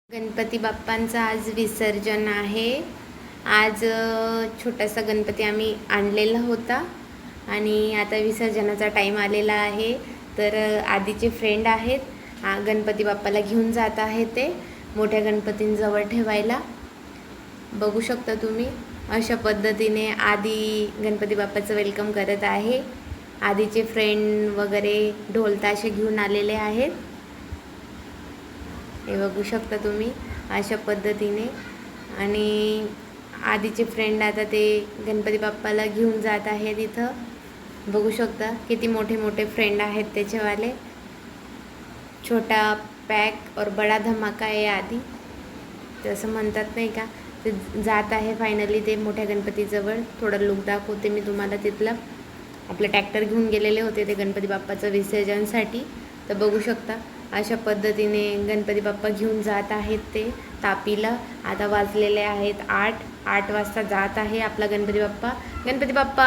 गणपती बाप्पांचं आज विसर्जन आहे. आज छोटासा गणपती आम्ही आणलेला होता आणि आता विसर्जनाचा टाईम आलेला आहे. तर आधीचे फ्रेंड आहेत, गणपती बाप्पाला घेऊन जात आहे ते मोठ्या गणपतींजवळ ठेवायला. बघू शकता तुम्ही, अशा पद्धतीने आधी गणपती बाप्पाचं वेलकम करत आहे. आधीचे फ्रेंड वगैरे ढोल ताशे घेऊन आलेले आहेत. हे बघू शकता तुम्ही अशा पद्धतीने. आणि आधीचे फ्रेंड आता ते गणपती बाप्पाला घेऊन जात आहेत. इथं बघू शकता किती मोठे मोठे फ्रेंड आहेत त्याचेवाले. छोटा पॅक और बडा धमाका आहे आधी, तसं म्हणतात नाही का. ते जात आहे फायनली ते मोठ्या गणपतीजवळ. थोडा लुक दाखवते मी तुम्हाला तिथलं. आपलं ट्रॅक्टर घेऊन गेलेले होते ते गणपती बाप्पाचं विसर्जनसाठी. तर बघू शकता अशा पद्धतीने गणपती बाप्पा घेऊन जात आहेत ते तापीला. आता वाजलेले आहेत 8 वाजता जात आहे आपला गणपती बाप्पा. गणपती बाप्पा